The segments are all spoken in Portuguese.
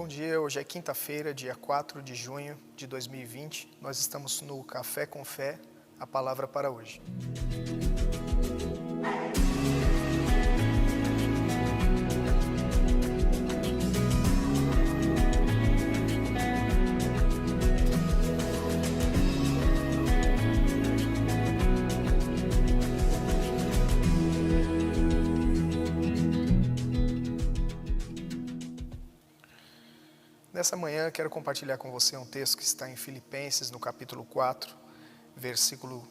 bom dia. Hoje é quinta-feira, dia 4 de junho de 2020. Nós estamos no Café com Fé, a palavra para hoje. Nessa manhã quero compartilhar com você um texto que está em Filipenses, no capítulo 4, versículo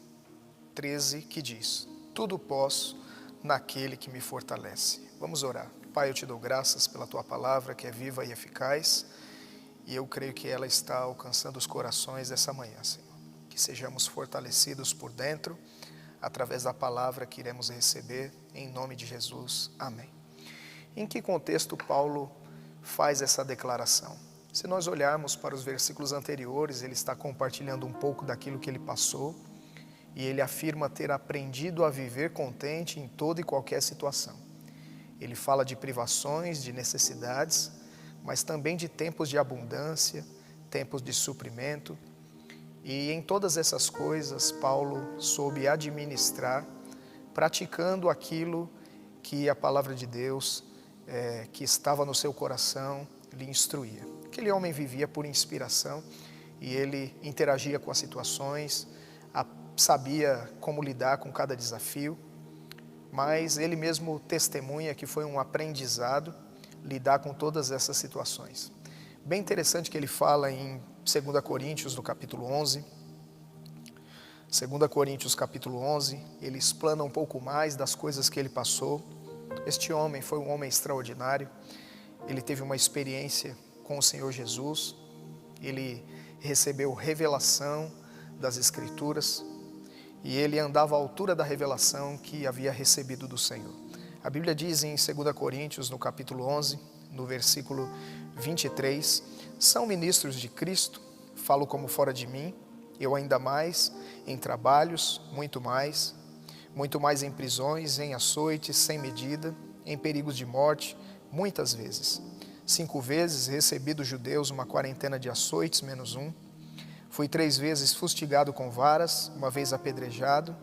13, que diz: tudo posso naquele que me fortalece. Vamos orar. Pai, eu te dou graças pela tua palavra que é viva e eficaz, e eu creio que ela está alcançando os corações dessa manhã, Senhor. Que sejamos fortalecidos por dentro, através da palavra que iremos receber, em nome de Jesus. Amém. Em que contexto Paulo faz essa declaração? Se nós olharmos para os versículos anteriores, ele está compartilhando um pouco daquilo que ele passou, e ele afirma ter aprendido a viver contente em toda e qualquer situação. Ele fala de privações, de necessidades, mas também de tempos de abundância, tempos de suprimento, e em todas essas coisas Paulo soube administrar, praticando aquilo que a palavra de Deus, que estava no seu coração, lhe instruía. Aquele homem vivia por inspiração e ele interagia com as situações, sabia como lidar com cada desafio, mas ele mesmo testemunha que foi um aprendizado lidar com todas essas situações. Bem interessante que ele fala em 2 Coríntios, no capítulo 11. 2 Coríntios, capítulo 11, ele explana um pouco mais das coisas que ele passou. Este homem foi um homem extraordinário. Ele teve uma experiência com o Senhor Jesus, ele recebeu revelação das Escrituras e ele andava à altura da revelação que havia recebido do Senhor. A Bíblia diz em 2 Coríntios, no capítulo 11, no versículo 23, são ministros de Cristo, falo como fora de mim, eu ainda mais em trabalhos, muito mais em prisões, em açoites, sem medida, em perigos de morte, muitas vezes. 5 vezes recebi dos judeus uma quarentena de açoites, menos um. Fui 3 vezes fustigado com varas, 1 vez apedrejado.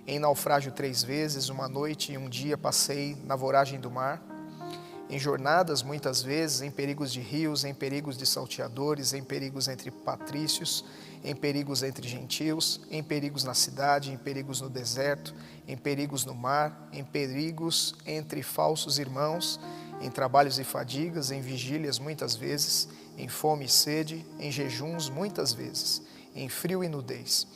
Em naufrágio 3 vezes, 1 noite e 1 dia passei na voragem do mar. Em jornadas, muitas vezes, em perigos de rios, em perigos de salteadores, em perigos entre patrícios, em perigos entre gentios, em perigos na cidade, em perigos no deserto, em perigos no mar, em perigos entre falsos irmãos, em trabalhos e fadigas, em vigílias muitas vezes, em fome e sede, em jejuns muitas vezes, em frio e nudez.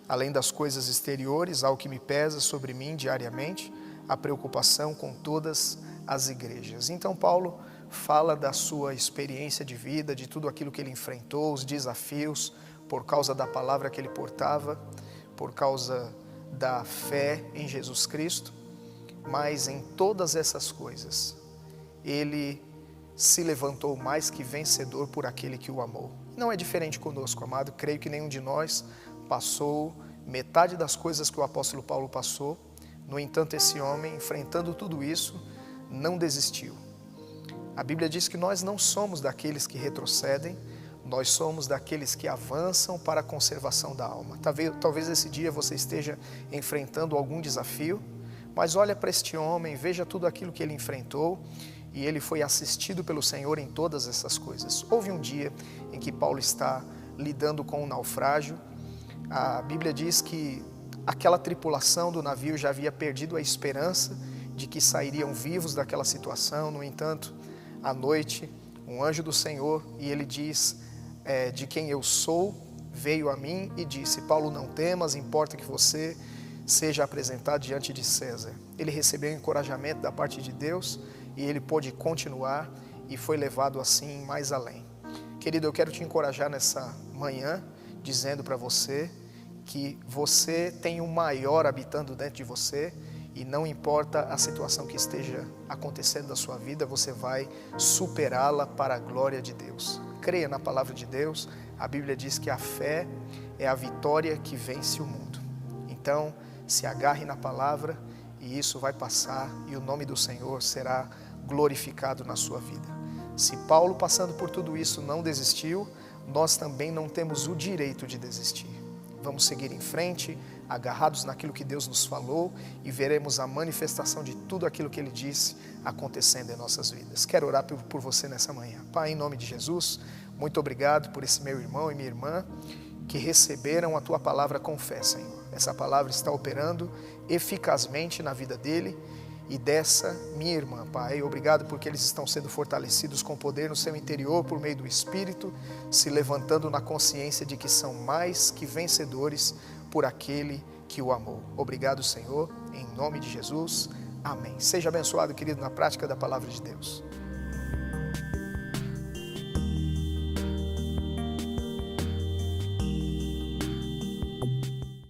Além das coisas exteriores, ao que me pesa sobre mim diariamente, a preocupação com todas as igrejas. Então Paulo fala da sua experiência de vida, de tudo aquilo que ele enfrentou, os desafios, por causa da palavra que ele portava, por causa da fé em Jesus Cristo, mas em todas essas coisas, ele se levantou mais que vencedor por aquele que o amou. Não é diferente conosco, amado. Creio que nenhum de nós passou metade das coisas que o apóstolo Paulo passou. No entanto, esse homem, enfrentando tudo isso, não desistiu. A Bíblia diz que nós não somos daqueles que retrocedem, nós somos daqueles que avançam para a conservação da alma. Talvez esse dia você esteja enfrentando algum desafio, mas olha para este homem, veja tudo aquilo que ele enfrentou, e ele foi assistido pelo Senhor em todas essas coisas. Houve um dia em que Paulo está lidando com um naufrágio. A Bíblia diz que aquela tripulação do navio já havia perdido a esperança de que sairiam vivos daquela situação. No entanto, à noite, um anjo do Senhor, e ele diz, de quem eu sou, veio a mim e disse: Paulo, não temas, importa que você seja apresentado diante de César. Ele recebeu encorajamento da parte de Deus e ele pôde continuar e foi levado assim mais além. Querido, eu quero te encorajar nessa manhã, dizendo para você que você tem um maior habitando dentro de você, e não importa a situação que esteja acontecendo na sua vida, você vai superá-la para a glória de Deus. Creia na palavra de Deus. A Bíblia diz que a fé é a vitória que vence o mundo. Então, se agarre na palavra e isso vai passar e o nome do Senhor será glorificado na sua vida. Se Paulo, passando por tudo isso, não desistiu, nós também não temos o direito de desistir. Vamos seguir em frente, agarrados naquilo que Deus nos falou, e veremos a manifestação de tudo aquilo que Ele disse acontecendo em nossas vidas. Quero orar por você nessa manhã. Pai, em nome de Jesus, muito obrigado por esse meu irmão e minha irmã que receberam a Tua palavra com fé, Senhor. Essa palavra está operando eficazmente na vida dele e dessa minha irmã, Pai. Obrigado porque eles estão sendo fortalecidos com poder no seu interior por meio do Espírito, se levantando na consciência de que são mais que vencedores por aquele que o amou. Obrigado, Senhor, em nome de Jesus. Amém. Seja abençoado, querido, na prática da palavra de Deus.